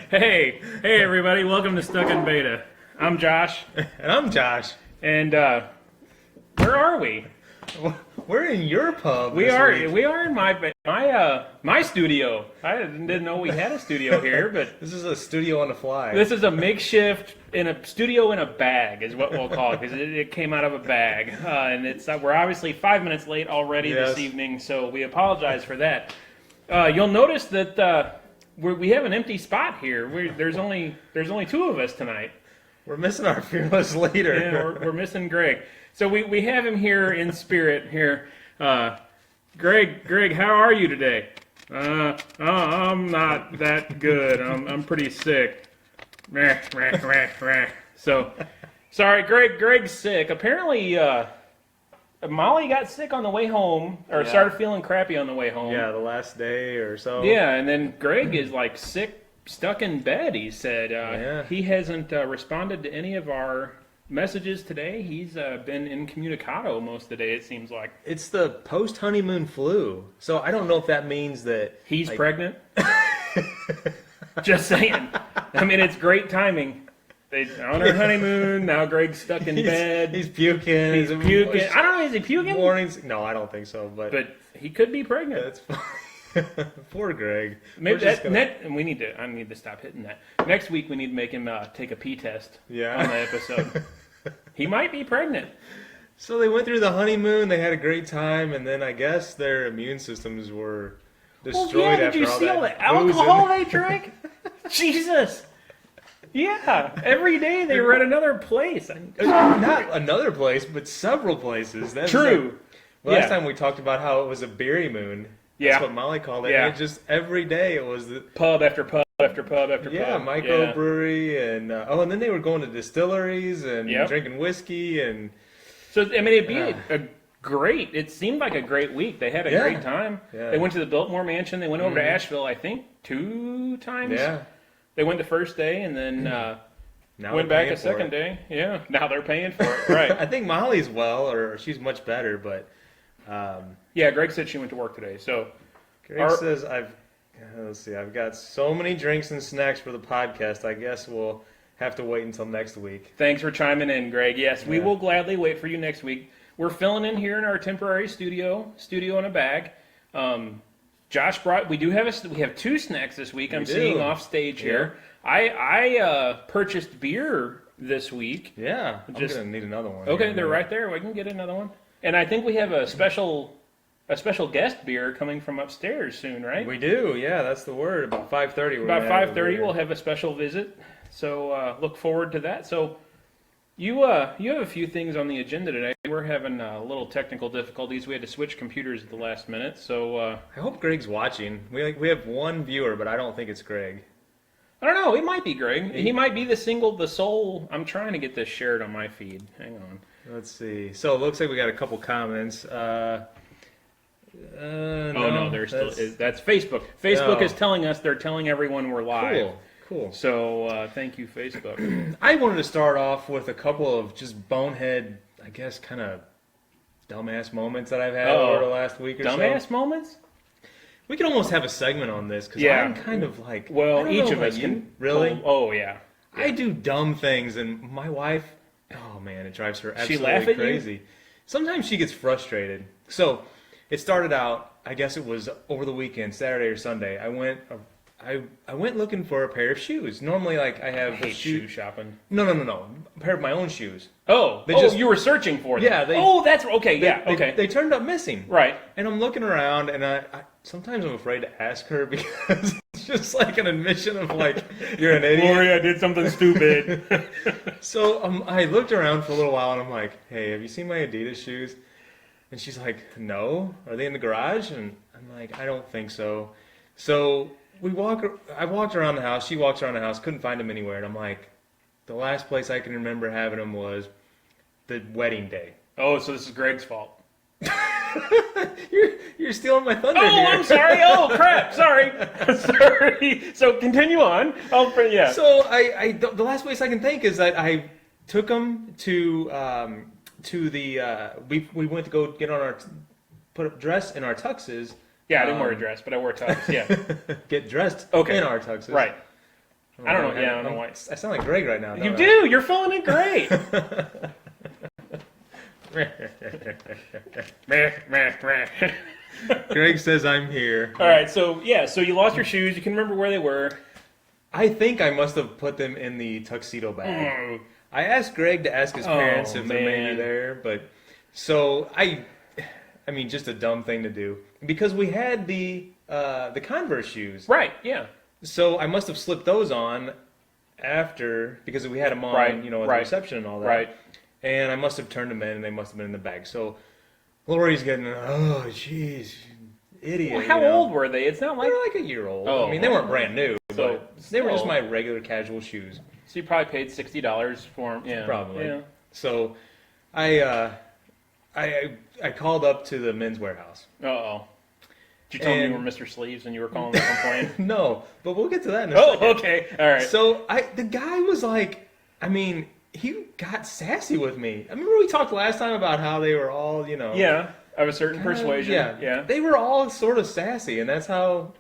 Hey everybody, welcome to Stuck in Beta. I'm Josh. And I'm Josh. And where are we? We're in your pub. We are in my studio. I didn't know we had a studio here, but This is a studio on the fly. this is a makeshift in a studio in a bag, is what we'll call it, because it came out of a bag, and we're obviously 5 minutes late already this evening, so we apologize for that. You'll notice that we have an empty spot here. There's only two of us tonight. We're missing our fearless leader. Yeah, we're missing Greg. So we have him here in spirit here. Greg, how are you today? I'm not that good. I'm pretty sick. So, sorry, Greg's sick. Apparently, Molly got sick on the way home, or started feeling crappy on the way home. Yeah, the last day or so. Yeah, and then Greg is like sick, stuck in bed, he said. He hasn't responded to any of our messages today. He's been incommunicado most of the day, it seems like. It's the post-honeymoon flu. So I don't know if that means that... He's pregnant? Just saying. I mean, it's great timing. They're on their honeymoon, now Greg's stuck in bed. He's puking. He's puking. I don't know, is he puking? Warnings? No, I don't think so. But he could be pregnant. That's fine. Poor Greg. Maybe I need to stop hitting that. Next week we need to make him take a pee test on the episode. He might be pregnant. So they went through the honeymoon, they had a great time, and then I guess their immune systems were destroyed did you after all see that all the alcohol they drank? Jesus. Yeah, every day they were at another place. Not another place, but several places. That's True. Last time we talked about how it was a berry moon. Yeah. That's what Molly called it. Yeah. And it just every day it was the pub after pub after pub after pub. Yeah, microbrewery and and then they were going to distilleries and drinking whiskey and. So I mean, it'd be it seemed like a great week. They had a great time. Yeah. They went to the Biltmore Mansion. They went over to Asheville, I think, 2 times. Yeah. They went the first day and then now went back a second day. Yeah, now they're paying for it. Right. I think Molly's or she's much better, but. Greg said she went to work today. So Greg says I've got so many drinks and snacks for the podcast. I guess we'll have to wait until next week. Thanks for chiming in, Greg. Yes, we will gladly wait for you next week. We're filling in here in our temporary studio in a bag. Josh we have 2 snacks this week. I'm seeing off stage here. I purchased beer this week. Yeah, I'm gonna need another one. Okay, they're right there. We can get another one. And I think we have a special guest beer coming from upstairs soon, right? We do. Yeah, that's the word. About 5:30. About 5:30, we'll have a special visit. So look forward to that. So you have a few things on the agenda today. We're having a little technical difficulties. We had to switch computers at the last minute. So I hope Greg's watching. We have one viewer, but I don't think it's Greg. I don't know. It might be Greg. He might be the sole. I'm trying to get this shared on my feed. Hang on. Let's see. So it looks like we got a couple comments. No, That's Facebook. Facebook is telling us they're telling everyone we're live. Cool. So thank you, Facebook. I wanted to start off with a couple of just bonehead, I guess, kind of dumbass moments that I've had over the last week or so. Dumbass moments? We could almost have a segment on this because I'm kind of like. Well, each of us can. Really? Oh yeah. I do dumb things, and my wife. Oh man, it drives her absolutely laugh at crazy. You? Sometimes she gets frustrated. So it started out. I guess it was over the weekend, Saturday or Sunday. I went looking for a pair of shoes. Normally, like I have shoe shopping. No. A pair of my own shoes. You were searching for them. Yeah. That's okay. Okay. They turned up missing. Right. And I'm looking around, and I sometimes I'm afraid to ask her because it's just like an admission of like you're an idiot. Lori, I did something stupid. So I looked around for a little while, and I'm like, "Hey, have you seen my Adidas shoes?" And she's like, "No. Are they in the garage?" And I'm like, "I don't think so." So I walked around the house. She walks around the house. Couldn't find them anywhere. And I'm like, the last place I can remember having them was the wedding day. Oh, so this is Greg's fault. You're stealing my thunder here. I'm sorry. Oh, crap. Sorry. Sorry. So continue on. So the last place I can think is that I took them to the we went to go get on put a dress in our tuxes. Yeah, I didn't wear a dress, but I wore a tux. Yeah. Get dressed in our tuxes. Right. I don't know. Yeah, I don't know why. I sound like Greg right now. You do. You're filling in great. Greg says I'm here. All right. So you lost your shoes. You can remember where they were. I think I must have put them in the tuxedo bag. I asked Greg to ask his parents if they may be there, but so I mean, just a dumb thing to do because we had the Converse shoes. Right. Yeah. So I must have slipped those on after because we had them on, at the reception and all that. Right. And I must have turned them in, and they must have been in the bag. So Lori's getting, oh, jeez, idiot. Well, how old were they? It's not like... They were like a year old. Oh, I mean, they weren't brand new, so but they were just my regular casual shoes. So you probably paid $60 for them. Yeah. Probably. Yeah. So I called up to the Men's Warehouse. Uh-oh. Did you tell them you were Mr. Sleeves and you were calling to complain? No, but we'll get to that in a second. Oh, okay. All right. So the guy was like, I mean... He got sassy with me. I remember we talked last time about how they were all, Yeah, of a certain persuasion. Yeah. They were all sort of sassy, and that's how...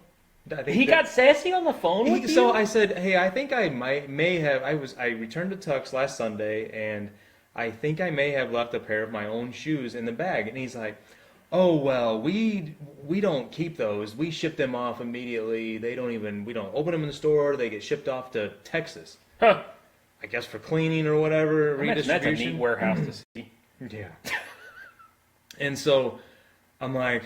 He got sassy on the phone with you? So I said, hey, I think I may have... I returned to Tux last Sunday, and I think I may have left a pair of my own shoes in the bag. And he's like, oh, well, we don't keep those. We ship them off immediately. We don't open them in the store. They get shipped off to Texas. Huh. I guess for cleaning or whatever, redistribution. That's a neat warehouse to see. Yeah. And so I'm like,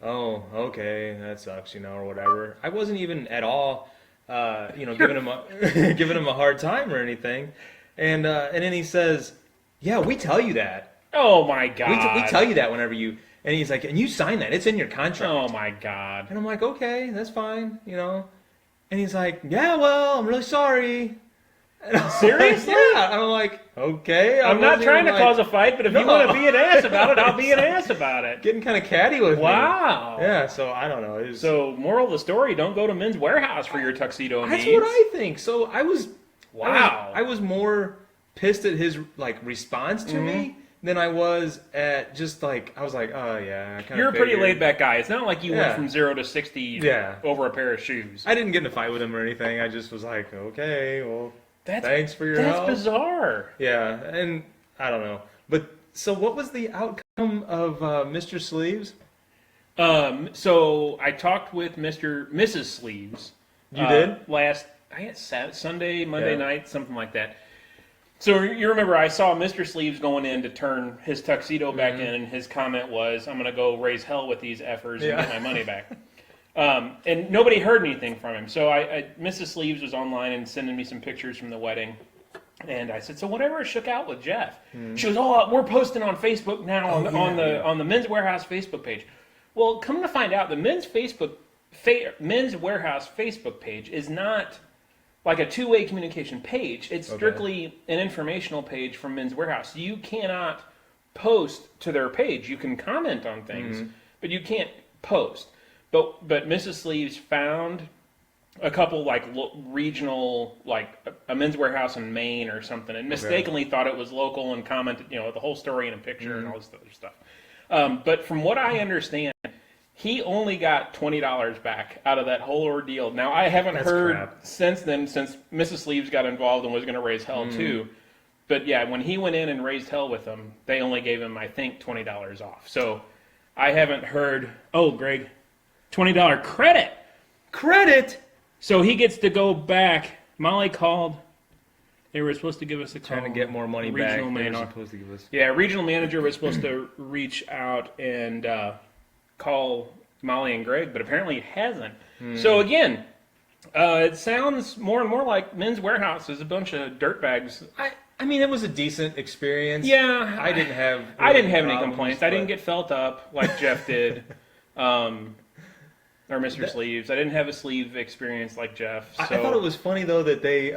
oh, okay, that sucks, or whatever. I wasn't even at all, giving him a hard time or anything. And then he says, yeah, we tell you that. Oh my God. We tell you that whenever you. And he's like, and you sign that. It's in your contract. Oh my God. And I'm like, okay, that's fine, And he's like, yeah, well, I'm really sorry. Seriously? Yeah. I'm like, okay. I'm not trying to cause a fight, but if you want to be an ass about it, I'll be an ass about it. Getting kind of catty with me. Wow. Yeah, so I don't know. So, moral of the story, don't go to Men's Warehouse for your tuxedo needs. That's what I think. So I was... Wow. I was more pissed at his response to me than I was at just I was like, oh yeah, I You're a pretty laid back guy. It's not like you went from 0 to 60 over a pair of shoes. I didn't get in a fight with him or anything. I just was like, okay, well, thanks for your help. That's bizarre. Yeah, and I don't know. But so what was the outcome of Mr. Sleeves? So I talked with Mrs. Sleeves. You did? I guess Sunday, Monday night, something like that. So you remember I saw Mr. Sleeves going in to turn his tuxedo back in, and his comment was, I'm going to go raise hell with these effers and get my money back. And nobody heard anything from him. So Mrs. Sleeves was online and sending me some pictures from the wedding. And I said, so whatever shook out with Jeff? She goes, oh, we're posting on Facebook now on the Men's Warehouse Facebook page. Well, come to find out, the Men's Warehouse Facebook page is not like a two-way communication page. It's strictly an informational page from Men's Warehouse. You cannot post to their page. You can comment on things, but you can't post. But Mrs. Sleeves found a couple regional, a Men's Warehouse in Maine or something, and mistakenly thought it was local and commented, the whole story in a picture and all this other stuff. But from what I understand, he only got $20 back out of that whole ordeal. Now, I haven't heard since then, since Mrs. Sleeves got involved and was going to raise hell too. But yeah, when he went in and raised hell with them, they only gave him, I think, $20 off. So I haven't heard, oh, Greg, $20 credit. Credit? So he gets to go back. Molly called. They were supposed to give us a call. Trying to get more money back. They were supposed to give us. Yeah, regional manager was supposed to reach out and call Molly and Greg, but apparently it hasn't. So again, it sounds more and more like Men's Warehouse is a bunch of dirtbags. I mean, it was a decent experience. Yeah, I didn't have any complaints. I didn't get felt up like Jeff did. Or Mr. Sleeves. I didn't have a sleeve experience like Jeff. So. I thought it was funny, though, that they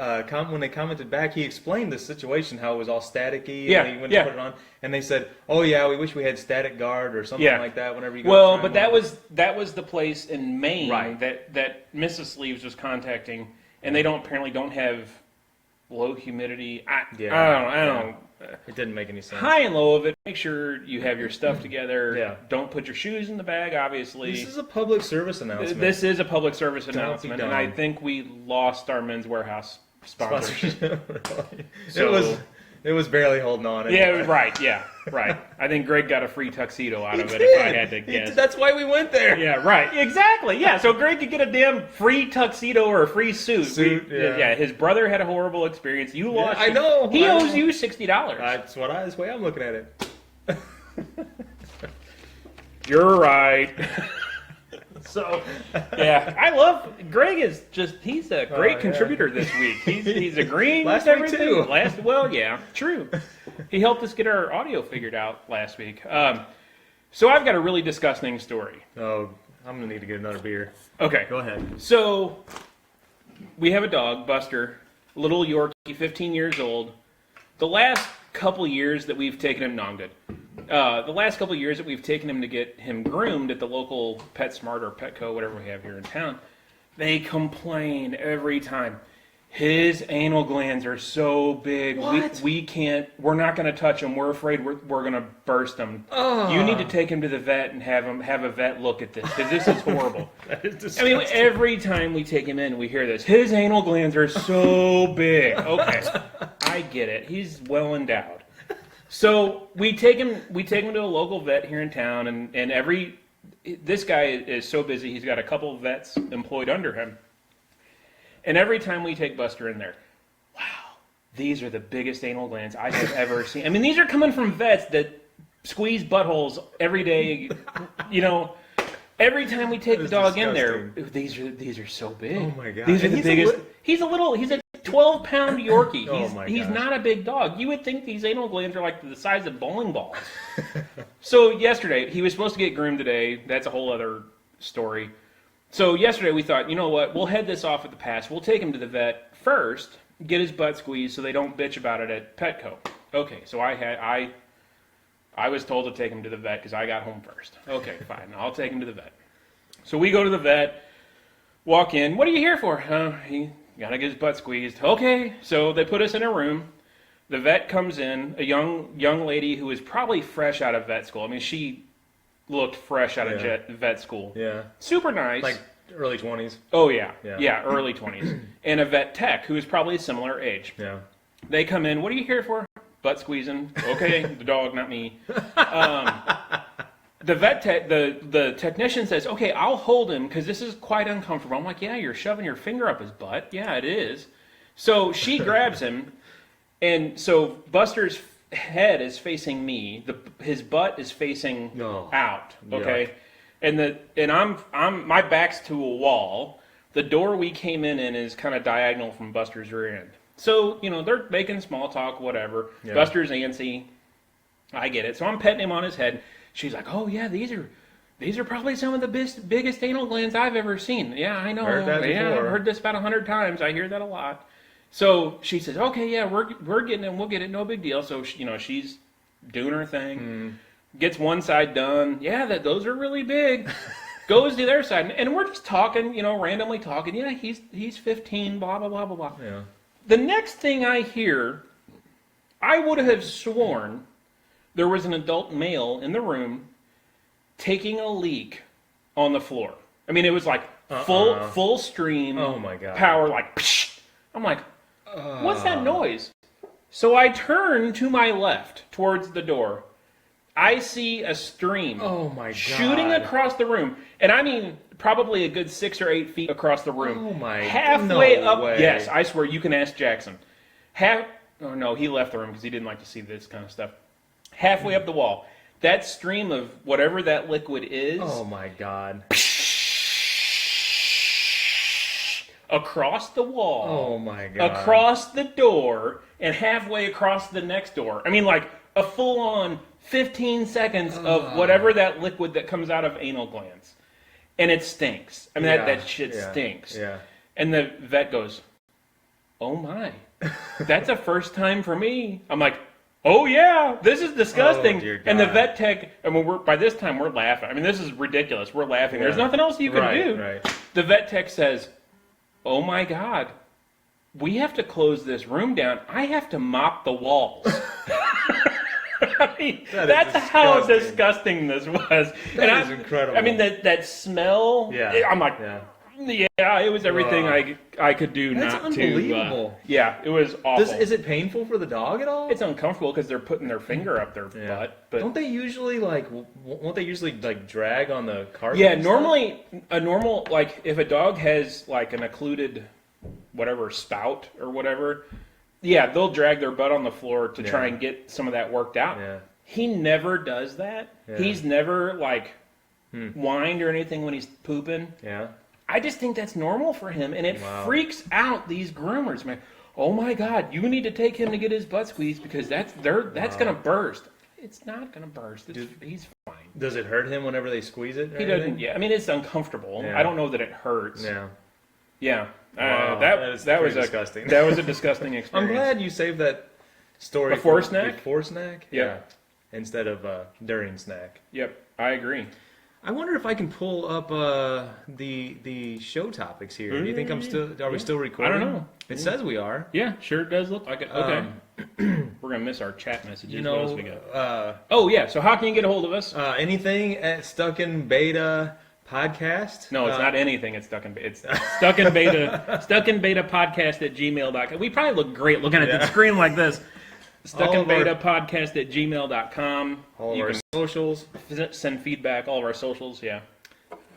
when they commented back, he explained the situation, how it was all staticky, and he went to put it on, and they said, oh, yeah, we wish we had static guard or something like that whenever you go Well, but that was the place in Maine that Mrs. Sleeves was contacting, and they apparently don't have low humidity. I don't know. It didn't make any sense. High and low of it, make sure you have your stuff together. Yeah. Don't put your shoes in the bag, obviously. This is a public service announcement. This is a public service announcement, and I think we lost our Men's Warehouse sponsorship. Really? So, it was barely holding on. Yeah, right. I think Greg got a free tuxedo out of it, if I had to guess. That's why we went there. Yeah, right. Exactly. Yeah, so Greg could get a damn free tuxedo or a free suit. Yeah. His brother had a horrible experience. You lost. I know. He owes you $60. That's the way I'm looking at it. You're right. So, yeah, I love Greg. He's a great contributor this week. He's agreeing with everything. Last week too. Well, yeah, true. He helped us get our audio figured out last week. So I've got a really disgusting story. Oh, I'm gonna need to get another beer. Okay, go ahead. So we have a dog, Buster, little Yorkie, 15 years old. The last couple years that we've taken him, no, I'm good. The last couple of years that we've taken him to get him groomed at the local PetSmart or Petco, whatever we have here in town, they complain every time. His anal glands are so big. What? We're not going to touch him. We're afraid we're going to burst him. You need to take him to the vet and have a vet look at this, because this is horrible. That is disgusting. I mean, every time we take him in, we hear this. His anal glands are so big. Okay, I get it. He's well endowed. So we take him to a local vet here in town, and this guy is so busy, he's got a couple of vets employed under him. And every time we take Buster in there, wow, these are the biggest anal glands I have ever seen. I mean, these are coming from vets that squeeze buttholes every day. Every time we take the dog in there, these are so big. Oh my god! These are the biggest. He's a 12-pound Yorkie. He's not a big dog. You would think these anal glands are like the size of bowling balls. So yesterday, he was supposed to get groomed today. That's a whole other story. So yesterday we thought, you know what? We'll head this off at the pass. We'll take him to the vet first, get his butt squeezed so they don't bitch about it at Petco. Okay, so I was told to take him to the vet because I got home first. Okay, fine. I'll take him to the vet. So we go to the vet, walk in. What are you here for? He got to get his butt squeezed. Okay, so they put us in a room. The vet comes in, a young lady who is probably fresh out of vet school. I mean, she looked fresh out of vet school. Yeah. Super nice. Like early 20s. Oh, yeah. Yeah, early 20s. And a vet tech who is probably a similar age. Yeah. They come in. What are you here for? Butt squeezing. Okay, the dog, not me. The vet tech, the technician says, okay, I'll hold him because this is quite uncomfortable. I'm like, yeah, you're shoving your finger up his butt. Yeah, it is. So she grabs him, and so Buster's head is facing me. His butt is facing out. Okay, yuck. and I'm my back's to a wall. The door we came in is kind of diagonal from Buster's rear end. So they're making small talk, whatever. Yeah. Buster's antsy. I get it. So I'm petting him on his head. She's like, oh yeah, these are probably some of the biggest anal glands I've ever seen. Yeah, I know. Heard that before. I've heard this about 100 times. I hear that a lot. So she says, okay, yeah, we're getting it. We'll get it. No big deal. So she's doing her thing. Gets one side done. Yeah, those are really big. Goes to their side, and we're just talking, randomly talking. Yeah, he's 15. Blah blah blah blah blah. Yeah. The next thing I hear, I would have sworn there was an adult male in the room taking a leak on the floor. I mean, it was like full stream. Oh my god! Power, like. Psh! I'm like, what's that noise? So I turn to my left towards the door. I see a stream. Oh my god! Shooting across the room, and I mean probably a good 6 or 8 feet across the room. Oh my! Halfway no up. Way. Yes, I swear. You can ask Jackson. Oh no, he left the room because he didn't like to see this kind of stuff. Halfway up the wall, that stream of whatever that liquid is. Oh my god! Across the wall. Oh my god! Across the door and halfway across the next door. I mean, like a full-on 15 seconds of whatever that liquid that comes out of anal glands, and it stinks. I mean, that shit stinks. Yeah. And the vet goes, "Oh my, that's a first time for me." I'm like, "Oh yeah, this is disgusting." Oh, dear God. And the vet tech, I mean, by this time we're laughing. I mean, this is ridiculous. We're laughing. There's nothing else you can do. Right. The vet tech says, "Oh my God, we have to close this room down. I have to mop the walls." I mean, That is that's how disgusting. disgusting this was. That is incredible. I mean, that smell. Yeah. I'm like, yeah, it was everything I could do That's not unbelievable. to. Yeah, it was awful. Is it painful for the dog at all? It's uncomfortable because they're putting their finger up their butt. But won't they usually drag on the carpet? yeah, normally a normal, like if a dog has like an occluded whatever spout or whatever, yeah, they'll drag their butt on the floor to try and get some of that worked out. Yeah. He never does that. Yeah. He's never like whined or anything when he's pooping. Yeah. I just think that's normal for him, and it freaks out these groomers, man. Oh my God, you need to take him to get his butt squeezed because that's gonna burst. It's not gonna burst. He's fine. Does it hurt him whenever they squeeze it? He doesn't. Yeah, I mean it's uncomfortable. Yeah. I don't know that it hurts. Yeah. Yeah. Wow, that was disgusting. That was a disgusting experience. I'm glad you saved that story Before snack? Before snack? Yep. Yeah. Instead of during snack. Yep, I agree. I wonder if I can pull up the show topics here. Do you think are we still recording? I don't know. It says we are. Yeah, sure does look like it. Okay. We're gonna miss our chat messages. What else we got? Oh yeah. So how can you get a hold of us? Anything at Stuck in Beta Podcast? No, it's not anything. It's stuck in beta. It's stuck in beta. Stuck in beta podcast at gmail.com. We probably look great looking at the screen like this. Stuck in beta podcast at gmail.com. All of our socials send feedback. All of our socials,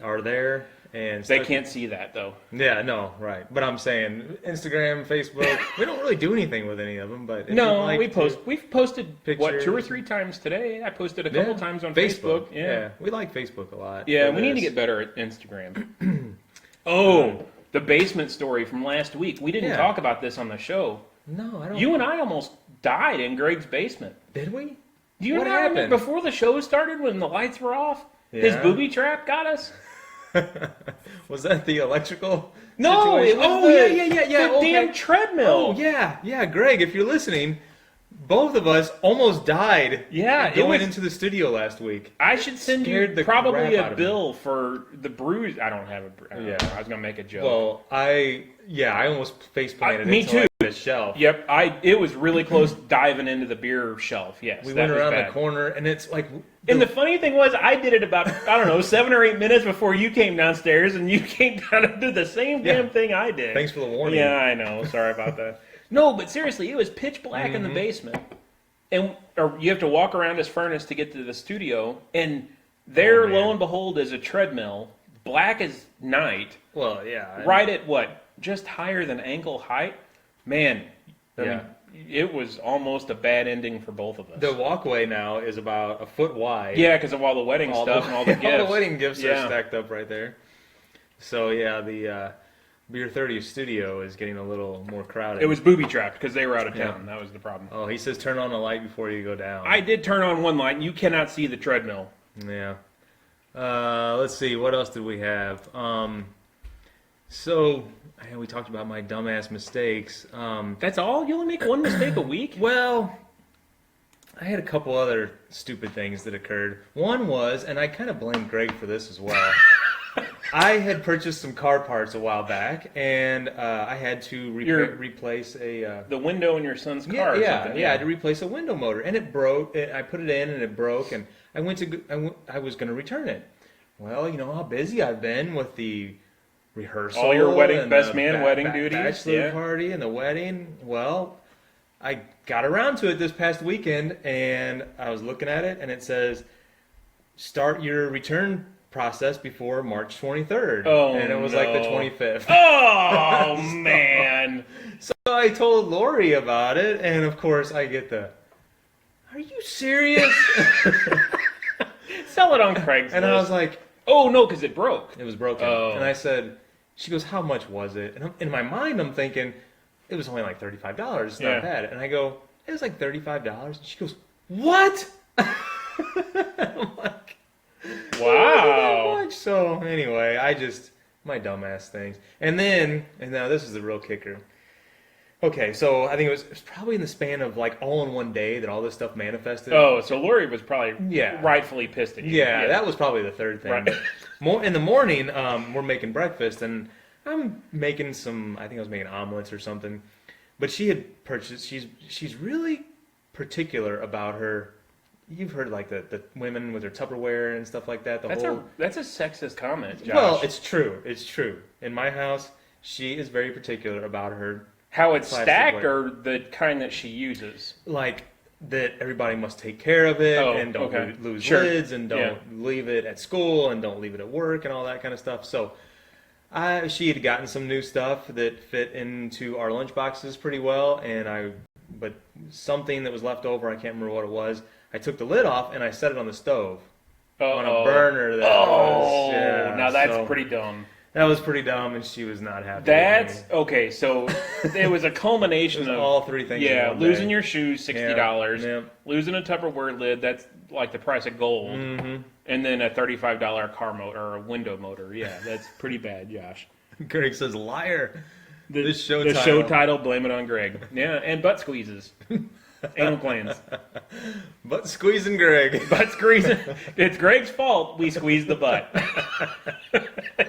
are there. And they can't see that though. Yeah, no, right. But I'm saying Instagram, Facebook. We don't really do anything with any of them, but we've posted pictures. 2 or 3 times today. I posted a couple times on Facebook. Yeah, we like Facebook a lot. Yeah, we need to get better at Instagram. The basement story from last week. We didn't talk about this on the show. No, I don't. You and I almost died in Greg's basement. Did we? Do you remember before the show started when the lights were off? Yeah. His booby trap got us. Was that the electrical? No, situation? it was the damn treadmill. Oh yeah, Greg, if you're listening, both of us almost died. Yeah, going into the studio last week. I should send you probably a bill for the bruise. I don't have a. I was gonna make a joke. Well, I almost face planted. Me too. The shelf. Yep, it was really close diving into the beer shelf. Yes, we went around the corner, and it's like. And the funny thing was, I did it about 7 or 8 minutes before you came downstairs, and you came down and did the same damn thing I did. Thanks for the warning. Yeah, I know. Sorry about that. No, but seriously, it was pitch black in the basement, or you have to walk around this furnace to get to the studio, and there, lo and behold, is a treadmill, black as night. Well, yeah. Right at what? Just higher than ankle height. Man, it was almost a bad ending for both of us. The walkway now is about a foot wide. Yeah, because of all the wedding stuff and all the gifts. All the wedding gifts are stacked up right there. So yeah, the Beer 30 studio is getting a little more crowded. It was booby trapped because they were out of town. That was the problem. Oh, he says turn on a light before you go down. I did turn on one light. You cannot see the treadmill. Yeah. Let's see. What else did we have? So we talked about my dumbass mistakes. That's all? You only make one mistake a week? Well, I had a couple other stupid things that occurred. One was, and I kind of blame Greg for this as well. I had purchased some car parts a while back, and I had to replace a... the window in your son's car or something. Yeah, I had to replace a window motor, and it broke. I put it in, and it broke, and I was going to return it. Well, you know how busy I've been with the rehearsal. All your wedding, best man wedding duties. Bachelor party and the wedding. Well, I got around to it this past weekend, and I was looking at it, and it says, start your return process before March 23rd. Oh, and it was like the 25th. Oh, man. So I told Lori about it, and of course I get the, are you serious? Sell it on Craigslist. And I was like, oh, no, because it broke. It was broken. Oh. And I said, she goes, how much was it? And in my mind, I'm thinking, it was only like $35. It's not bad. And I go, it was like $35. And she goes, what? I'm like, wow. So anyway, my dumbass things. And now this is the real kicker. Okay, so I think it was probably in the span of like all in one day that all this stuff manifested. Oh, so Lori was probably rightfully pissed at you. Yeah, that was probably the third thing. Right. More in the morning, we're making breakfast, and I'm making I think I was making omelets or something. But she had purchased, she's really particular about her you've heard like the women with their Tupperware and stuff like that. That's a sexist comment, Josh. Well, it's true. It's true. In my house, she is very particular about her how it's stacked or the kind that she uses. Like that everybody must take care of it and don't lose lids and don't leave it at school and don't leave it at work and all that kind of stuff. So she had gotten some new stuff that fit into our lunch boxes pretty well, but something that was left over, I can't remember what it was. I took the lid off and I set it on the stove on a burner. Now that's pretty dumb. That was pretty dumb, and she was not happy. That's okay. So it was a culmination of all three things. Yeah, losing your shoes, $60. Yeah. Losing a Tupperware lid, that's like the price of gold. Mm-hmm. And then a $35 car motor or a window motor. Yeah, that's pretty bad, Josh. Greg says, "Liar." The show title, blame it on Greg. Yeah, and butt squeezes. Anal glands. Butt squeezing Greg. Butt squeezing. It's Greg's fault we squeezed the butt.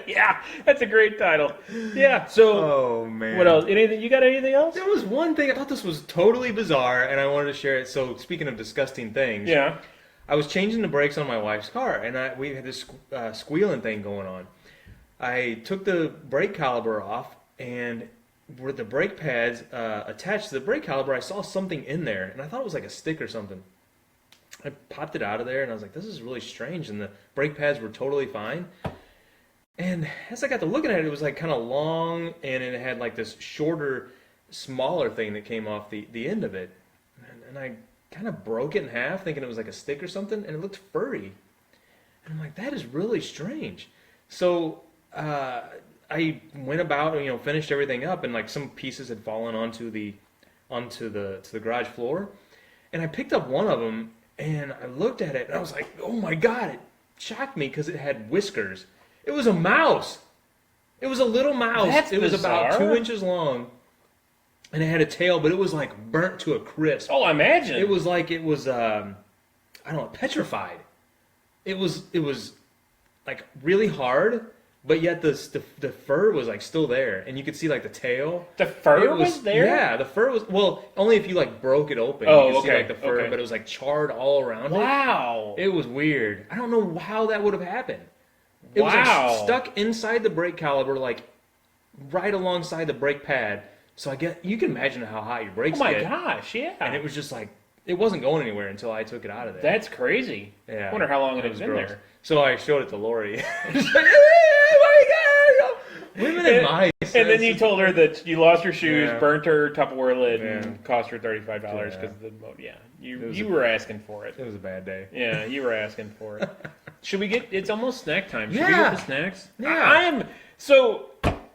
Yeah, that's a great title. Yeah, so. Oh, man. What else? You got anything else? There was one thing. I thought this was totally bizarre, and I wanted to share it. So, speaking of disgusting things. Yeah. I was changing the brakes on my wife's car, and we had this squealing thing going on. I took the brake caliper off, and where the brake pads attached to the brake caliper, I saw something in there, and I thought it was like a stick or something. I popped it out of there, and I was like, this is really strange, and the brake pads were totally fine. And as I got to looking at it, it was like kind of long, and it had like this shorter, smaller thing that came off the end of it. And I kind of broke it in half, thinking it was like a stick or something, and it looked furry. And I'm like, that is really strange. So I went about, finished everything up, and like some pieces had fallen onto the garage floor, and I picked up one of them, and I looked at it, and I was like, oh my God, it shocked me because it had whiskers. It was a mouse. It was a little mouse. It was about 2 inches long, and it had a tail, but it was like burnt to a crisp. Oh, I imagine. It was like petrified. It was like really hard. But yet the fur was like still there, and you could see like the tail. The fur was there? Yeah, the fur was, well, only if you like broke it open. Oh, you could okay. see like the fur, but it was like charred all around it. Wow. It was weird. I don't know how that would have happened. It was like stuck inside the brake caliper, like right alongside the brake pad. So you can imagine how hot your brakes get. Oh my gosh, yeah. And it was just like, it wasn't going anywhere until I took it out of there. That's crazy. Yeah. I wonder how long it had been there. So I showed it to Lori. She's like, my God, women and mice. And then you told her that you lost your shoes, burnt her Tupperware lid, and cost her $35 because of the motor. Yeah, you were asking for it. It was a bad day. Yeah, you were asking for it. Should we get? It's almost snack time. Should we Yeah. get the snacks? Yeah.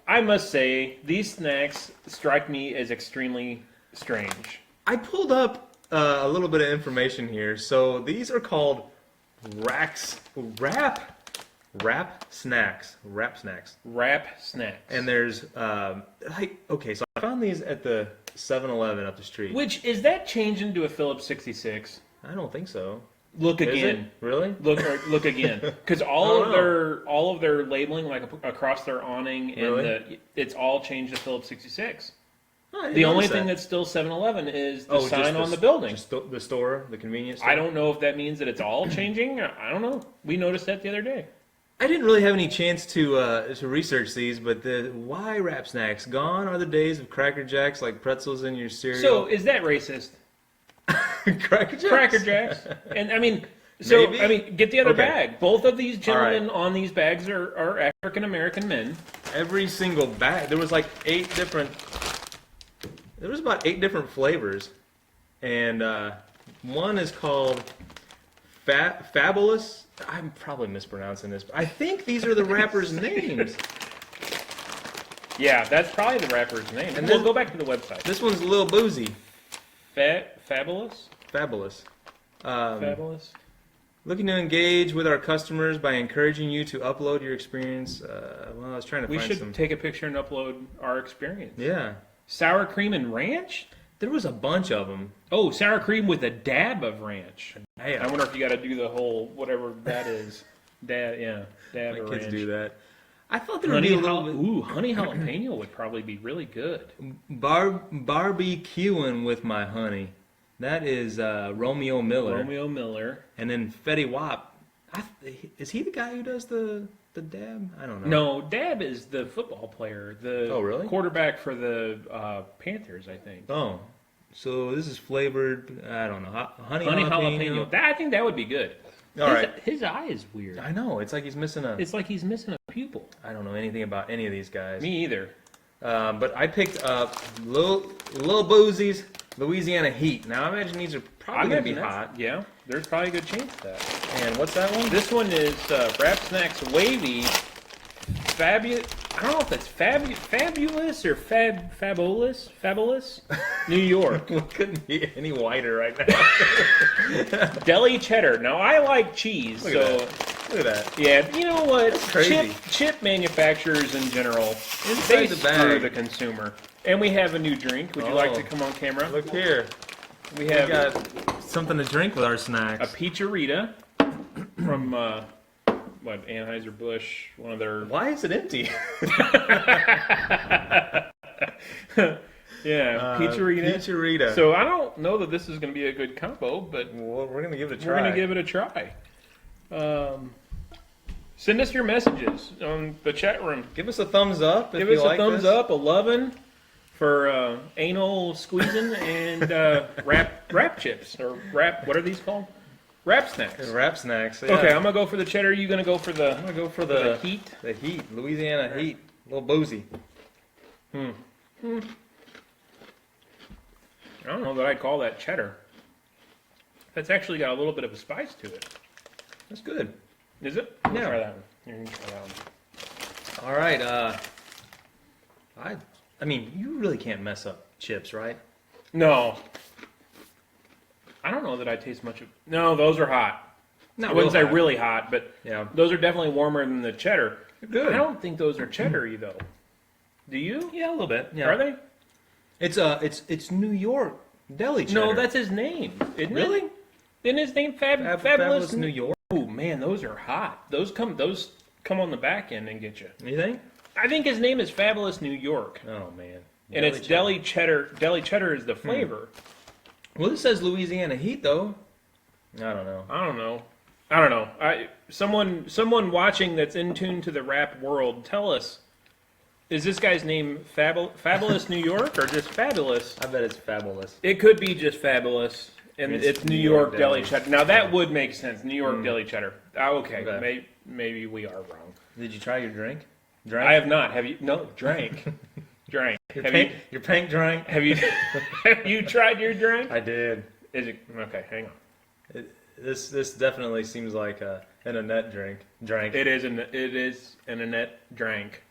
I must say these snacks strike me as extremely strange. I pulled up a little bit of information here. So these are called wrap snacks. And there's so I found these at the 7-Eleven up the street. Which is that changed into a Phillips 66? I don't think so. Look Is again. it? Really? Look again. Because all of their labeling, like across their awning, and it's all changed to Phillips 66. The only thing that's still 7-Eleven is the sign on the building. Just the store, the convenience store? I don't know if that means that it's all changing. I don't know. We noticed that the other day. I didn't really have any chance to research these, but why wrap snacks? Gone are the days of Cracker Jacks like pretzels in your cereal. So is that racist? Cracker Jacks? Cracker Jacks. And Maybe? get the other bag. Both of these gentlemen on these bags are African American men. Every single bag. There was like 8 different. There was about 8 different flavors, and one is called Fabulous. I'm probably mispronouncing this, but I think these are the rappers' names. Yeah, that's probably the rapper's name. And we'll go back to the website. This one's Lil Boozy. Fabulous? Fabulous. Fabulous. Looking to engage with our customers by encouraging you to upload your experience. I was trying to find some. We should take a picture and upload our experience. Yeah. Sour cream and ranch? There was a bunch of them. Oh, sour cream with a dab of ranch. Hey, I wonder if you got to do the whole whatever that is. Dab of ranch. Kids do that. I thought there would be a little bit. Ooh, honey jalapeno would probably be really good. Barbecuing with my honey. That is Romeo Miller. Romeo Miller. And then Fetty Wap. Is he the guy who does the dab? I don't know. No, Dab is the football player. The really? quarterback for the Panthers, I think. Oh. So this is flavored, I don't know, honey jalapeno. I think that would be good. All right. His eye is weird. I know. It's like he's missing a... It's like he's missing a pupil. I don't know anything about any of these guys. Me either. But I picked up Lil Boozy's Louisiana Heat. Now, I imagine these are probably going to be hot. Yeah, there's probably a good chance of that. And what's that one? This one is Wrap Snacks Wavy. Fabulous. I don't know if that's fabulous or fabulous. New York. We couldn't be any whiter right now. Deli cheddar. Now I like cheese, Look so at that. yeah. You know what? That's crazy. Chip manufacturers in general, Inside they the screw bag. the consumer. And we have a new drink. Would you like to come on camera? Look here. We We have got something to drink with our a snacks. Pizzeria from what, Anheuser-Busch, one of their... Why is it empty? Yeah, Pizzeria. Pizzeria. So I don't know that this is going to be a good combo, but Well, we're going to give it a try. we're going to give it a try. Send us your messages on the chat room. Give us a thumbs up if Give you us like a thumbs this. up, a lovin' for anal squeezing and wrap chips, or wrap, what are these called? Wrap snacks. Wrap snacks. Yeah. Okay, I'm going to go for the cheddar. You going to go for the... I'm going to go for the the heat. The Heat. Louisiana Heat. A little boozy. I don't know that I'd call that cheddar. That's actually got a little bit of a spice to it. That's good. Is it? Yeah. Try that one. You can try that one. All right. I mean, you really can't mess up chips, right? No. I don't know that I taste much of... No, those are hot. Not I wouldn't say real hot. really hot, but Yeah. those are definitely warmer than the cheddar. Good. I don't think those are cheddar-y, though. Do you? Yeah, a little bit. Yeah. Are they? It's New York deli cheddar. No, that's his name. Isn't Really? it? Isn't his name Fabulous New York. Oh, man, those are hot. Those come on the back end and get you. You think? I think his name is Fabulous New York. Oh man. And it's deli cheddar. Deli cheddar is the flavor. Well, this says Louisiana Heat though. I don't know. I don't know. Someone watching that's in tune to the rap world, tell us, is this guy's name Fabulous New York or just Fabulous? I bet it's fabulous. It could be just Fabulous, and it's New York deli deli. cheddar. Now that would make sense. New York deli cheddar. Okay, Okay. maybe we are wrong. Did you try your drink? I have not. Have you? No, drank. Drank. Your pink drink? Have you have you tried your drink? I did. Is it okay? Hang on. This definitely seems like an Annette drink. It is an Annette drank.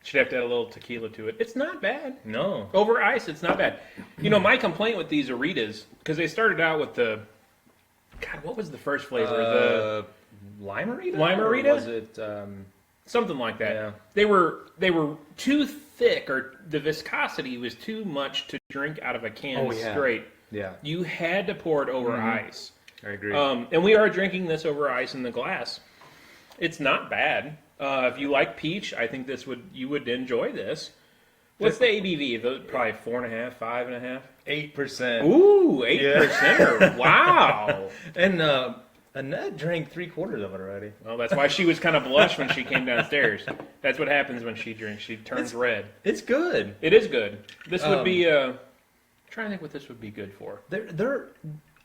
Should have to add a little tequila to it. It's not bad. No. Over ice, it's not bad. You know, my complaint with these Aritas, because they started out with the, God, what was the first flavor? The Limerita? Limerita? Or was it? something like that. Yeah. They were too thick, or the viscosity was too much to drink out of a can straight. Yeah. You had to pour it over ice. I agree. And we are drinking this over ice in the glass. It's not bad. If you like peach, I think you would enjoy this. What's the ABV? Probably 4.5, 5.5? 8%. Ooh, 8%. Wow. And Annette drank 3/4 of it already. Well, that's why she was kind of blushed when she came downstairs. That's what happens when she drinks. She turns red. It's good. It is good. This would be. I'm trying to think what this would be good for. They're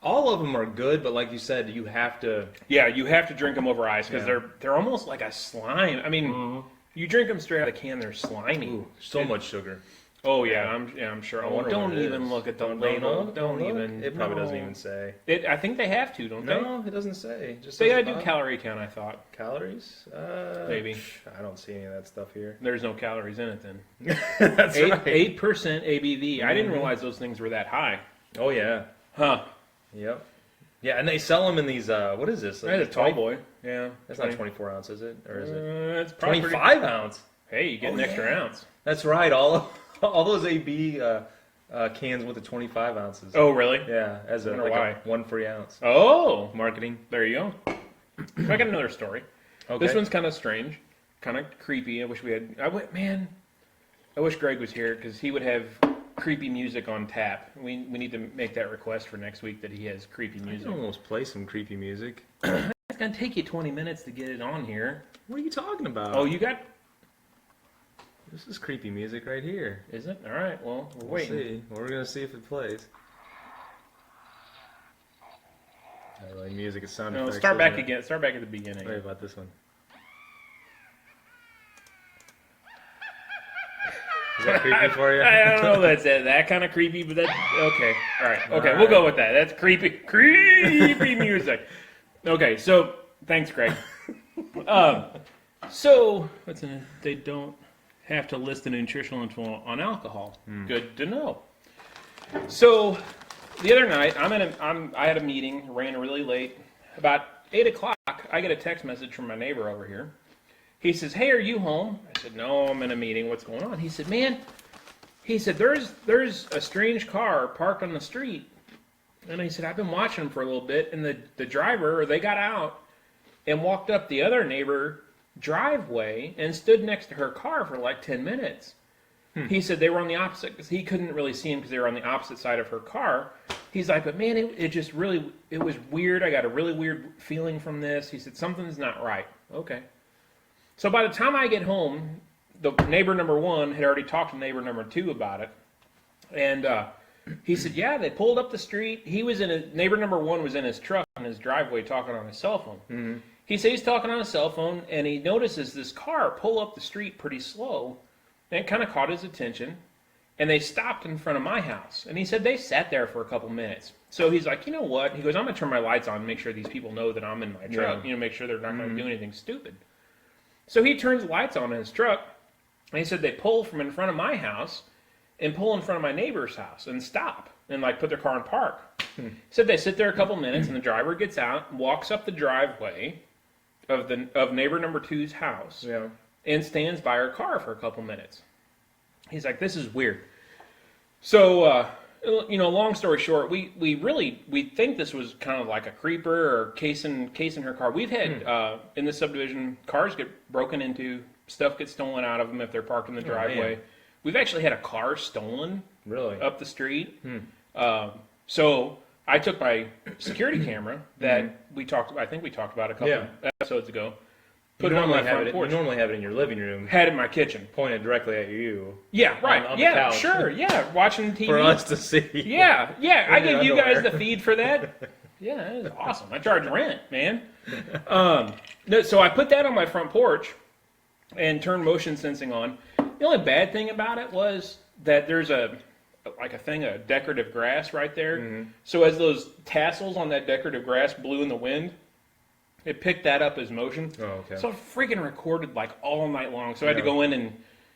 all of them are good, but like you said, you have to. Yeah, you have to drink them over ice because they're almost like a slime. I mean, you drink them straight out of the can, they're slimy. Ooh, so much sugar. Oh yeah, I'm sure. Oh, don't even look at the label. Don't even. It probably doesn't even say. I think they have to, don't they? No, it doesn't say. Just They says gotta do about calorie count. I thought calories. Maybe. I don't see any of that stuff here. there's no calories in it then. That's right. 8% ABV. I didn't realize those things were that high. Oh yeah. Huh? Yep. Yeah, and they sell them in these. What is this? That's a tall boy. Yeah. That's not 24 ounces, is it? Or is it It's probably 25 ounce? Hey, you get an extra ounce. That's right. All those AB cans with the 25 ounces. Oh, really? Yeah, as wonder why. a 1 free ounce. Oh, Marketing. there you go. I got another story. Okay. This one's kind of strange, kind of creepy. I wish we had. I wish Greg was here because he would have creepy music on tap. We need to make that request for next week that he has creepy music. I can almost play some creepy music. It's going to take you 20 minutes to get it on here. What are you talking about? Oh, you got... This is creepy music right here. Is it? All right, well, we're waiting. See. We're going to see if it plays. I like music and sound effects. Start back again. Start back at the beginning. Wait about this one. Is that creepy for you? I don't know if that's that kind of creepy, but that's... Okay, all right. Okay, we'll go with that. That's creepy music. Okay, so... Thanks, Greg. So, they don't have to list the nutritional info on alcohol. Good to know. So, the other night, I had a meeting, ran really late. About 8 o'clock, I get a text message from my neighbor over here. He says, "Hey, are you home?" I said, "No, I'm in a meeting. What's going on?" He said, "Man," he said, there's a strange car parked on the street." And he said, "I've been watching them for a little bit, and the driver, they got out and walked up the other neighbor driveway and stood next to her car for like 10 minutes. He said they were on the opposite, because he couldn't really see them because they were on the opposite side of her car. He's like, "But man, it just really, it was weird. I got a really weird feeling from this." He said, "Something's not right." Okay. So by the time I get home, the neighbor number 1 had already talked to neighbor number 2 about it. And he said, "Yeah, they pulled up the street." Neighbor number 1 was in his truck in his driveway talking on his cell phone. Mm-hmm. He said he's talking on his cell phone, and he notices this car pull up the street pretty slow, and it kind of caught his attention. And they stopped in front of my house. And he said they sat there for a couple minutes. So he's like, "You know what?" He goes, "I'm going to turn my lights on and make sure these people know that I'm in my truck. Yeah. Make sure they're not going to do anything stupid." So he turns the lights on in his truck, and he said they pull from in front of my house and pull in front of my neighbor's house and stop and put their car in park. He said they sit there a couple minutes, and the driver gets out, walks up the driveway of neighbor number 2's house, and stands by her car for a couple minutes. He's like, "This is weird." So, long story short, we think this was kind of like a creeper or casing her car. We've had in this subdivision, cars get broken into, stuff gets stolen out of them if they're parked in the driveway. We've actually had a car stolen up the street. So I took my security camera that I think we talked about a couple episodes ago. Put it on my front porch. You normally have it in your living room. Had it in my kitchen. Pointed directly at you. Yeah, right. On the couch. Sure. Yeah, watching TV. For us to see. Yeah. I give you guys the feed for that. Yeah, that is awesome. I charge rent, man. So I put that on my front porch and turned motion sensing on. The only bad thing about it was that there's a decorative grass right there. Mm-hmm. So as those tassels on that decorative grass blew in the wind, it picked that up as motion. Oh, okay. So I freaking recorded all night long. So I had to go in and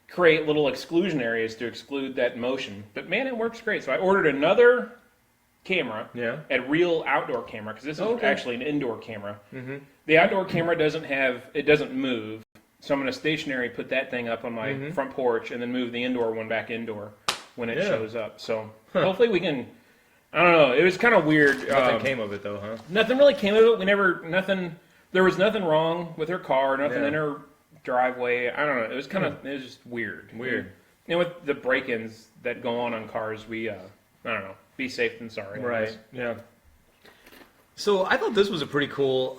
create little exclusion areas to exclude that motion. But man, it works great. So I ordered another camera, a real outdoor camera, because this is actually an indoor camera. Mm-hmm. The outdoor camera doesn't move. So I'm going to stationary put that thing up on my front porch and then move the indoor one back indoor when it shows up. So hopefully we can... I don't know. It was kind of weird. Nothing came of it, though, huh? Nothing really came of it. There was nothing wrong with her car, nothing in her driveway. I don't know. It was it was just weird. And with the break-ins that go on cars, we, I don't know, be safe than sorry. Right, yeah. So I thought this was a pretty cool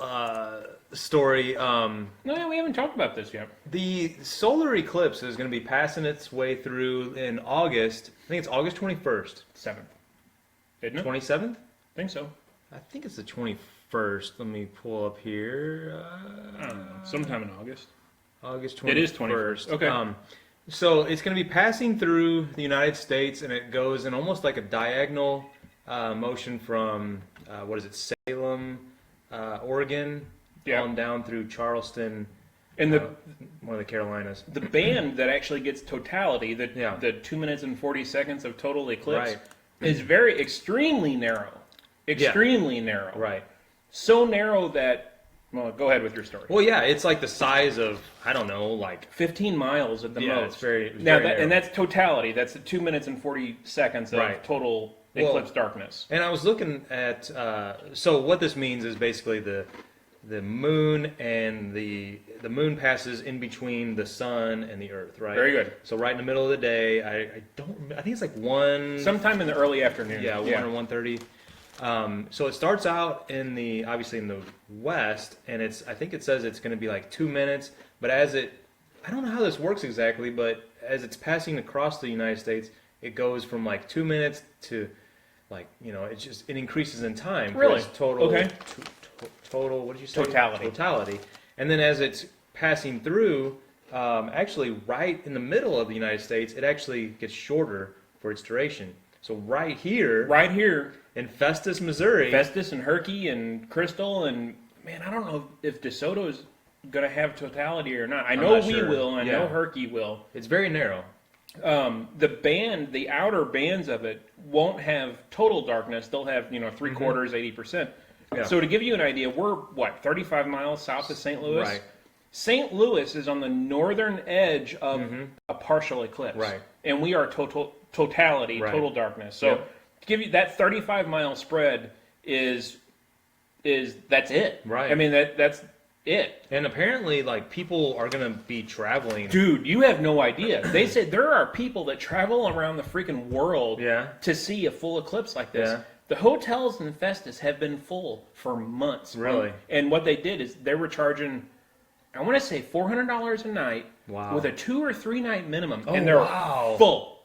story. No, we haven't talked about this yet. The solar eclipse is going to be passing its way through in August. I think it's August 21st. 7th. Isn't it? 27th? I think so. I think it's the 21st. Let me pull up here. I don't know. Sometime in August. August 21st. It is 21st. Okay. So it's going to be passing through the United States, and it goes in almost like a diagonal motion from, Salem, Oregon, on down through Charleston, and one of the Carolinas. The band that actually gets totality, the 2 minutes and 40 seconds of total eclipse, is extremely narrow. Extremely narrow. Right. So narrow that, well, go ahead with your story. Well, yeah, it's like the size of, 15 miles at the most. Yeah, it's very and that's totality. That's the 2 minutes and 40 seconds of total eclipse darkness. And I was looking at, so what this means is basically the moon and the moon passes in between the sun and the earth, right? Very good. So right in the middle of the day, I think it's like 1... Sometime in the early afternoon. Yeah, 1 or 1:30. So it starts out obviously in the west, and I think it says it's going to be like 2 minutes, but I don't know how this works exactly, but as it's passing across the United States, it goes from like 2 minutes to like, it increases in time. Really? Total, okay. Total, what did you say? Totality. And then as it's passing through, actually right in the middle of the United States, it actually gets shorter for its duration. So right here in Festus, Missouri. Festus and Herky and Crystal and, man, I don't know if DeSoto's going to have totality or not. I know we will, and I know Herky will. It's very narrow. The outer bands of it won't have total darkness. They'll have, 3/4, 80%. Yeah. So to give you an idea, we're, 35 miles south of St. Louis? Right. St. Louis is on the northern edge of a partial eclipse. Right. And we are totality, total darkness. So to give you that 35-mile spread that's it. Right. I mean, that's it. And apparently, like, people are going to be traveling. Dude, you have no idea. They said there are people that travel around the freaking world to see a full eclipse like this. Yeah. The hotels in Festus have been full for months. Really? And what they did is they were charging, I want to say $400 a night with a 2 or 3 night minimum. Oh, and they're full.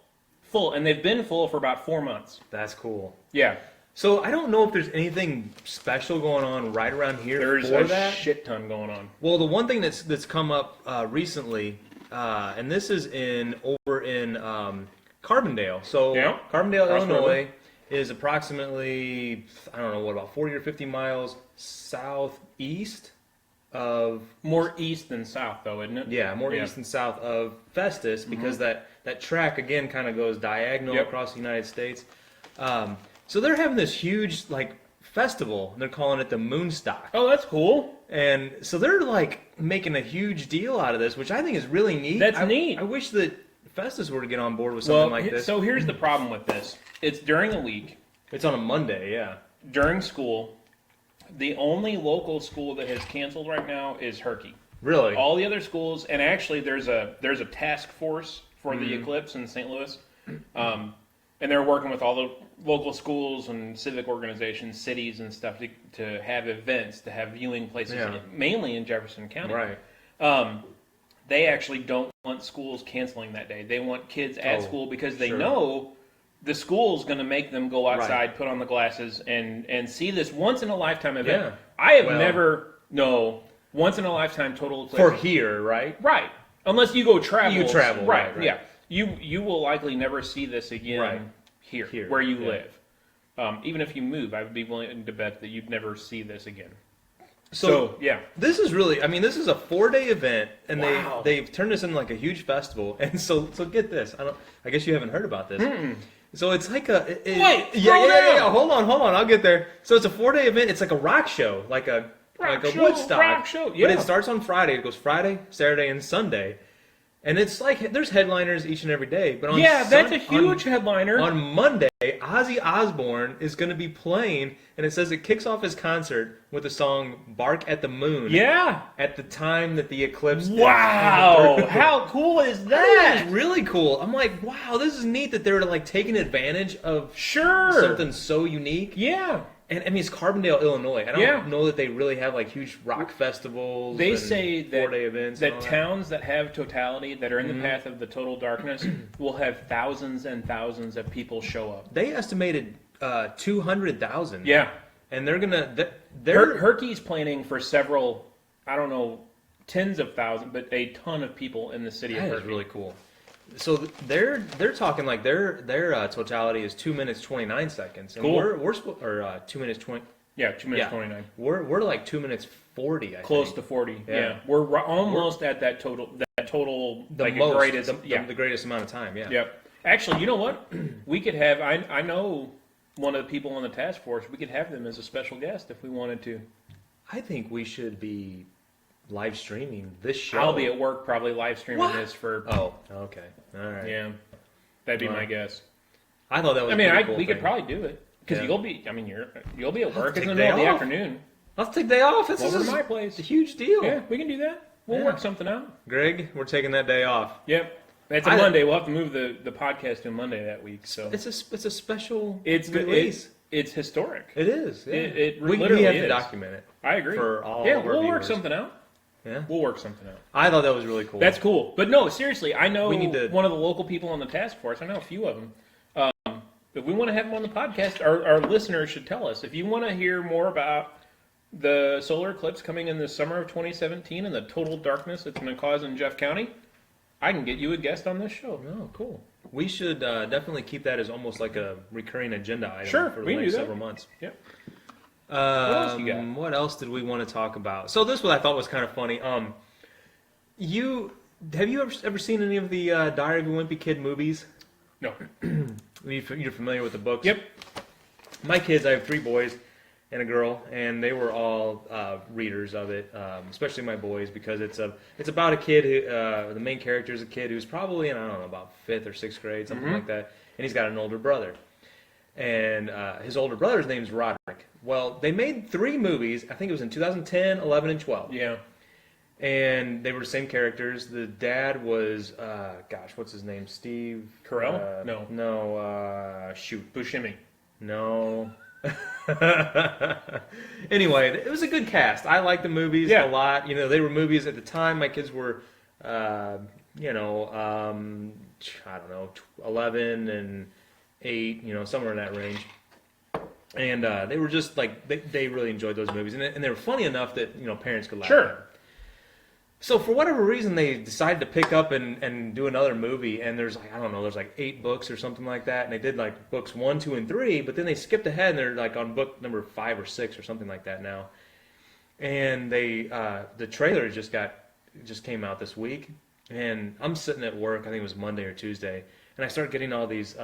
And they've been full for about 4 months. That's cool. Yeah. So I don't know if there's anything special going on right around here. There's a shit ton going on. Well, the one thing that's come up recently, and this is over in Carbondale. So Carbondale, Illinois is approximately, I don't know, about 40 or 50 miles southeast of... More east than south, though, isn't it? Yeah, more east than south of Festus, because that track, again, kind of goes diagonal across the United States. So they're having this huge, festival, and they're calling it the Moonstock. Oh, that's cool. And so they're, making a huge deal out of this, which I think is really neat. That's neat. I wish that Festus were to get on board with something like this. So here's the problem with this. It's during the week. It's on a Monday, yeah. During school. The only local school that has canceled right now is Herky. Really? All the other schools, and actually there's a task force for the Eclipse in St. Louis. And they're working with all the local schools and civic organizations, cities and stuff to have events, to have viewing places, mainly in Jefferson County. Right. They actually don't want schools canceling that day. They want kids at school because they know the school's going to make them go outside, put on the glasses, and see this once-in-a-lifetime event. Yeah. I have once-in-a-lifetime total eclipse. For here, right? Right. Unless you go travel. You travel, right. Yeah. You will likely never see this again here, where you live. Even if you move, I would be willing to bet that you'd never see this again. So this is really, this is a 4-day event, and they've turned this into a huge festival. And so get this, I guess you haven't heard about this. So it's like hold on, I'll get there. So it's a 4-day event. It's like a rock show, like a Woodstock. Rock show, yeah. But it starts on Friday. It goes Friday, Saturday, and Sunday. And it's there's headliners each and every day. But that's a huge headliner. On Monday, Ozzy Osbourne is going to be playing, and it says it kicks off his concert with the song "Bark at the Moon." Yeah. At the time that the eclipse. Wow! How cool is that? It's really cool. I'm like, wow, this is neat that they're taking advantage of something so unique. Yeah. And it's Carbondale, Illinois. I don't know that they really have huge rock festivals. They say that 4-day events. That towns that have totality, that are in the path of the total darkness, will have thousands and thousands of people show up. They estimated 200,000. Yeah, and they're gonna. Herky's planning for several, I don't know, tens of thousands, but a ton of people in the city of Herky. That is really cool. So they're talking their totality is 2 minutes 29 seconds, and we're 2 minutes 20. Yeah, 2 minutes 29. We're 2 minutes 40. Close to 40. Yeah, we're almost at that total. The greatest amount of time. Yeah. Yep. Actually, you know what? We could have. I know one of the people on the task force. We could have them as a special guest if we wanted to. I think we should be live streaming this show. I'll be at work probably live streaming this for... Oh, okay. All right. Yeah. That'd be my guess. I thought that was cool we could probably do it. Because you'll be at work. It's in the middle of the afternoon. I'll take day off. This Over is to my place. a huge deal. Yeah, we can do that. We'll work something out. Greg, we're taking that day off. Yep. It's a Monday. We'll have to move the podcast to Monday that week. So it's a special release. It's historic. It is. Yeah. It we literally have is. to document it. I agree. For all yeah, of our we'll work viewers. something out. Yeah, we'll work something out. I thought that was really cool. That's cool. But no, seriously, I know one of the local people on the task force. I know a few of them. If we want to have them on the podcast, our listeners should tell us. If you want to hear more about the solar eclipse coming in the summer of 2017 and the total darkness it's going to cause in Jeff County, I can get you a guest on this show. Oh, cool. We should definitely keep that as almost like a recurring agenda item for the next several months. Yep. What else you got? What else did we want to talk about? So this one I thought was kind of funny. Have you ever seen any of the Diary of a Wimpy Kid movies? No. You're familiar with the books? Yep. My kids, I have 3 boys and a girl, and they were all readers of it, especially my boys, because it's about a kid who the main character is a kid who's probably in, I don't know, about 5th or 6th grade, something like that, and he's got an older brother. And his older brother's name is Roderick. Well, they made 3 movies. I think it was in 2010, 11, and 12. Yeah. And they were the same characters. The dad was, what's his name? Steve? Carell? No. Buscemi. No. Anyway, it was a good cast. I liked the movies a lot. You know, they were movies at the time. My kids were, I don't know, 11 and 8, somewhere in that range. And they were just like, they really enjoyed those movies. And they were funny enough that, parents could laugh at them. So for whatever reason, they decided to pick up and do another movie. And there's 8 books or something like that. And they did like books 1, 2, and 3. But then they skipped ahead and they're like on book number 5 or 6 or something like that now. And they the trailer just came out this week. And I'm sitting at work. I think it was Monday or Tuesday. And I started getting all these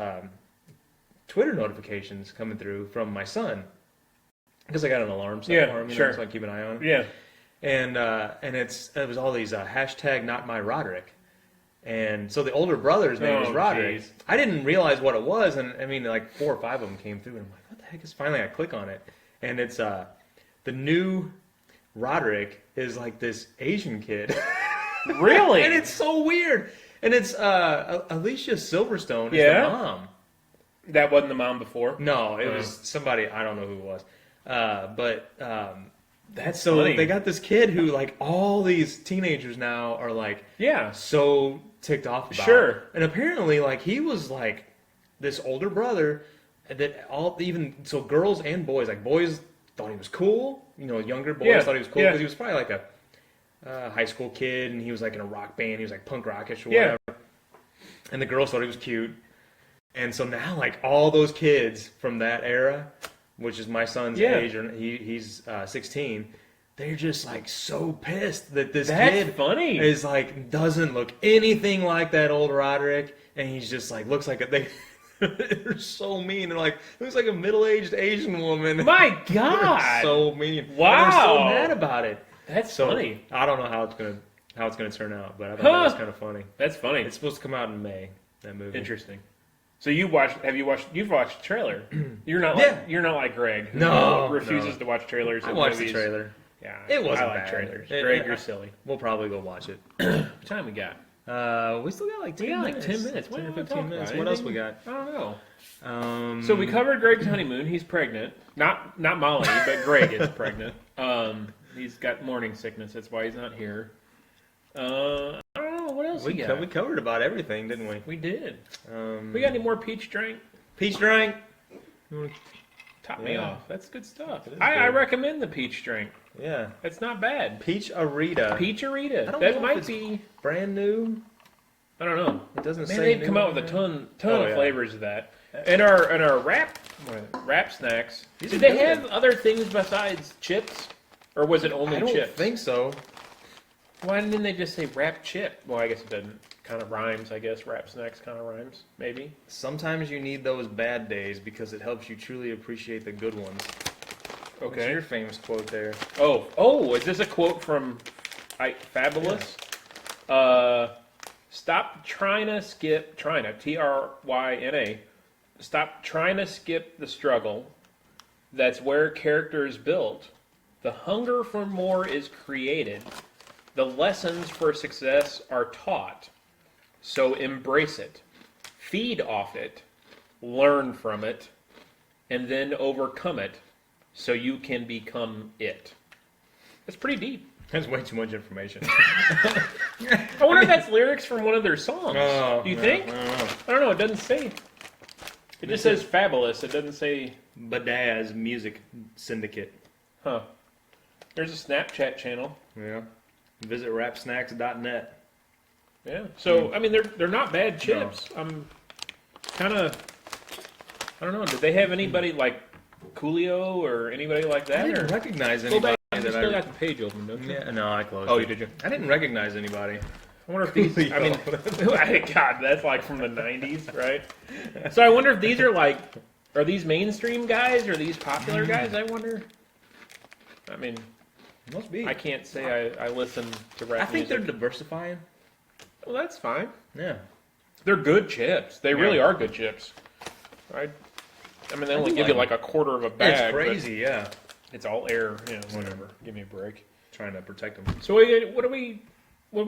Twitter notifications coming through from my son. Because I got an alarm set for him, so I keep an eye on him. Yeah. And it was all these hashtag not my Roderick. And so the older brother's name is Roderick. Geez. I didn't realize what it was, and I mean, like 4 or 5 of them came through, and I'm like, what the heck is, finally I click on it. And it's, the new Roderick is like this Asian kid. Really? And it's so weird. And it's, Alicia Silverstone is the mom. That wasn't the mom before? No, it was somebody, I don't know who it was. That's so funny. They got this kid who, like, all these teenagers now are like, so ticked off about. Sure. And apparently, like, he was like this older brother that girls and boys, like, boys thought he was cool. Younger boys thought he was cool because he was probably like a high school kid, and he was like in a rock band. He was like punk rockish or whatever. And the girls thought he was cute. And so now, like, all those kids from that era, which is my son's age, or he's 16, they're just like so pissed that this kid is like doesn't look anything like that old Roderick, and he's just like looks like they're so mean. They're like, looks like a middle-aged Asian woman. My God, so mean. Wow, and they're so mad about it. That's funny. I don't know how it's gonna turn out, but I thought that was kind of funny. That's funny. It's supposed to come out in May. That movie. Interesting. So you've watched the trailer. You're not like Greg, who refuses to watch trailers. I watched the trailer. Yeah, it wasn't I like bad. trailers. Greg, you're silly. We'll probably go watch it. What time we got? We still got like 10 minutes. 10 minutes. 10 or 15 minutes. What else we got? I don't know. So we covered Greg's honeymoon. He's pregnant. Not Molly, but Greg is pregnant. He's got morning sickness. That's why he's not here. I don't know. What else we got? We covered about everything, didn't we? We did. We got any more peach drink? Peach drink? Top me off. That's good stuff. I recommend the peach drink. Yeah. It's not bad. Peach-arita. Peach-arita. That might be brand new. I don't know. It doesn't say. They've come out with a ton of flavors of that. And our wrap snacks. Did they have other things besides chips, or was it only chips? I don't think so. Why didn't they just say wrap chip? Well, I guess it doesn't. Kind of rhymes, I guess. Wrap snacks kind of rhymes, maybe. Sometimes you need those bad days because it helps you truly appreciate the good ones. Okay. What's your famous quote there? Oh, is this a quote from Fabulous? Yeah. Stop trying to skip, Tryna. Stop trying to skip the struggle. That's where character is built. The hunger for more is created. The lessons for success are taught. So embrace it. Feed off it. Learn from it. And then overcome it so you can become it. That's pretty deep. That's way too much information. I wonder if that's lyrics from one of their songs. Oh, Do you think? I don't know. It doesn't say. It just says Fabulous. It doesn't say Badaz Music Syndicate. Huh. There's a Snapchat channel. Yeah. Visit rapsnacks.net. Yeah. So, I mean, they're not bad chips. No. I'm kind of, I don't know. Did they have anybody like Coolio or anybody like that? I didn't recognize anybody. You still got the page open, don't you? Yeah, no, I closed it. Oh, you did? I didn't recognize anybody. I wonder if these, I mean, God, that's like from the 90s, right? So I wonder if these are like, are these mainstream guys or these popular guys, I wonder? I mean, must be. I can't say I listen to rap I think music. they're diversifying. Well, that's fine. Yeah. They're good chips. They really are good chips. Right? I mean, they only give you like a quarter of a bag. It's crazy, yeah. It's all air, you know, whatever. Give me a break. Trying to protect them. So what are we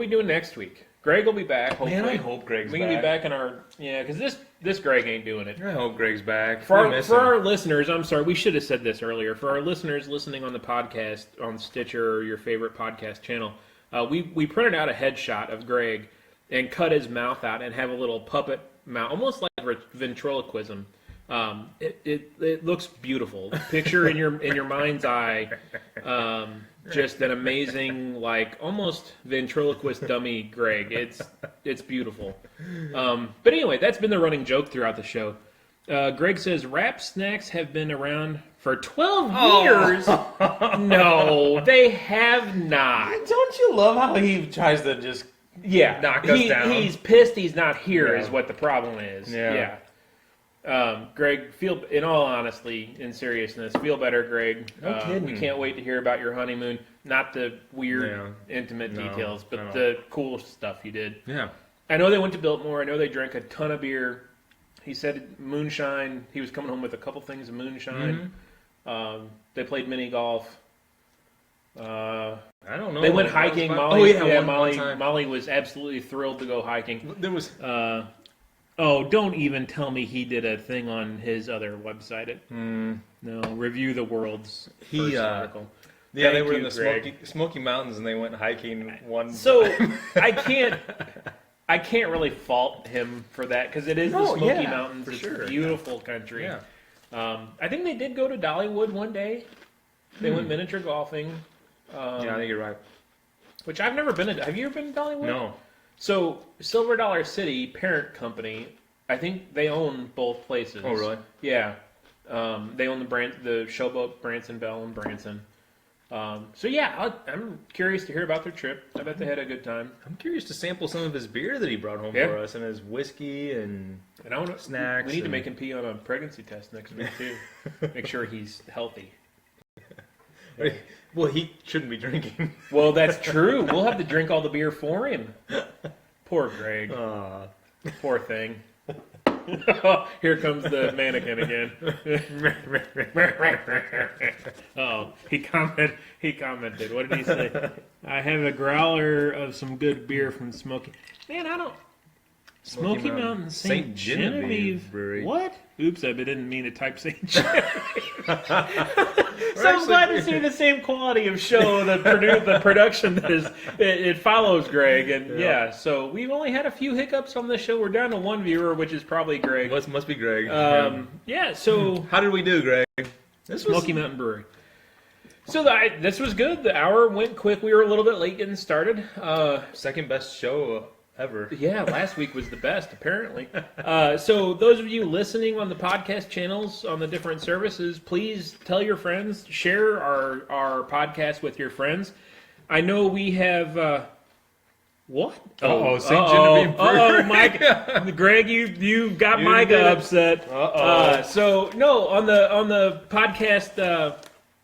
doing next week? Greg will be back, hopefully. Man, I hope Greg's back. We can be back in our, because this Greg ain't doing it. I hope Greg's back. For our listeners, I'm sorry, we should have said this earlier. For our listeners listening on the podcast, on Stitcher or your favorite podcast channel, we printed out a headshot of Greg and cut his mouth out and have a little puppet mouth, almost like ventriloquism. It looks beautiful. Picture in your mind's eye, just an amazing, like almost ventriloquist dummy Greg. It's beautiful. But anyway, that's been the running joke throughout the show. Greg says rap snacks have been around for 12 years. No, they have not. Don't you love how he tries to just knock us down? He's pissed he's not here is what the problem is. Yeah. Greg, in all honesty, in seriousness, feel better, Greg. No kidding. We can't wait to hear about your honeymoon. Not the weird, intimate details, but the cool stuff you did. Yeah. I know they went to Biltmore. I know they drank a ton of beer. He said moonshine. He was coming home with a couple things of moonshine. Mm-hmm. They played mini golf. I don't know. They went hiking. Molly was absolutely thrilled to go hiking. There was... don't even tell me he did a thing on his other website. No, Review the World's first article. Yeah, they were in the Smoky Mountains and they went hiking one. So I can't really fault him for that because it is the Smoky Mountains. It's a beautiful country. Yeah. I think they did go to Dollywood one day. They went miniature golfing. Yeah, I think you're right. Which I've never been to. Have you ever been to Dollywood? No. So, Silver Dollar City, parent company, I think they own both places. Oh, really? Yeah. They own the Showboat, Branson, Bell, and Branson. I'm curious to hear about their trip. I bet they had a good time. I'm curious to sample some of his beer that he brought home for us, and his whiskey and snacks. We need to make him pee on a pregnancy test next week, too. Make sure he's healthy. Well, he shouldn't be drinking. Well, that's true. We'll have to drink all the beer for him. Poor Greg. Poor thing. Here comes the mannequin again. He commented. What did he say? I have a growler of some good beer from Smoky. Man, I don't. Smoky Mountain St. Genevieve Brewery. What? Oops, I didn't mean to type St. Genevieve. So I'm glad to see the same quality of show, the production that it follows Greg. And so we've only had a few hiccups on this show. We're down to one viewer, which is probably Greg. Must be Greg. So how did we do, Greg? Smoky Mountain Brewery. So this was good. The hour went quick. We were a little bit late getting started. Second best show ever. Yeah, last week was the best, apparently. So those of you listening on the podcast channels on the different services, please tell your friends, share our podcast with your friends. I know we have... what? St. Genevieve Brewery. Mike. Greg, you got Micah upset. On the podcast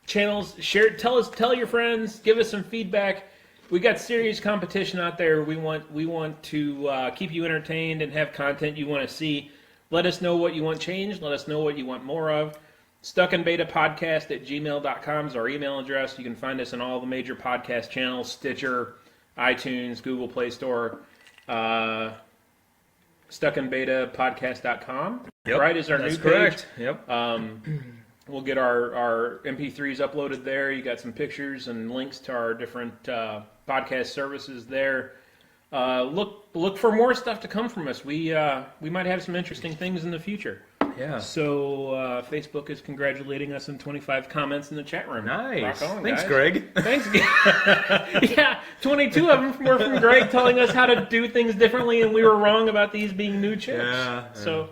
channels, tell your friends, give us some feedback. We got serious competition out there. We want to keep you entertained and have content you want to see. Let us know what you want changed. Let us know what you want more of. stuckinbetapodcast@gmail.com is our email address. You can find us on all the major podcast channels, Stitcher, iTunes, Google Play Store, stuckinbetapodcast.com. Yep, right, is our that's new correct. page. Yep. We'll get our MP3s uploaded there. You got some pictures and links to our different podcast services there. Look for more stuff to come from us. We might have some interesting things in the future. Yeah. So Facebook is congratulating us on 25 comments in the chat room. Nice. Rock on, Thanks, guys. Greg. Thanks. Yeah, 22 of them were from Greg telling us how to do things differently, and we were wrong about these being new chips. Yeah. So,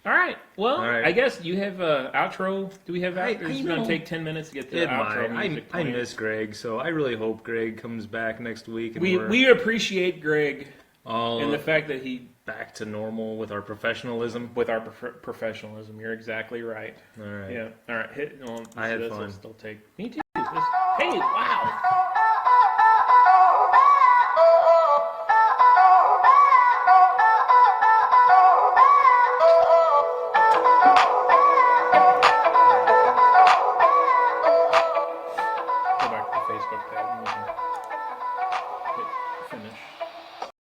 all right. Well, All right. I guess you have an outro. Do we have outro? It's going know, to take 10 minutes to get the It outro might. music I playing. miss Greg, so I really hope Greg comes back next week. And We appreciate Greg all and the fact that he back to normal with our professionalism. with our professionalism. You're exactly right. All right. Yeah. All right. Hit. Well, I had this fun. will still take me too. Hey, wow.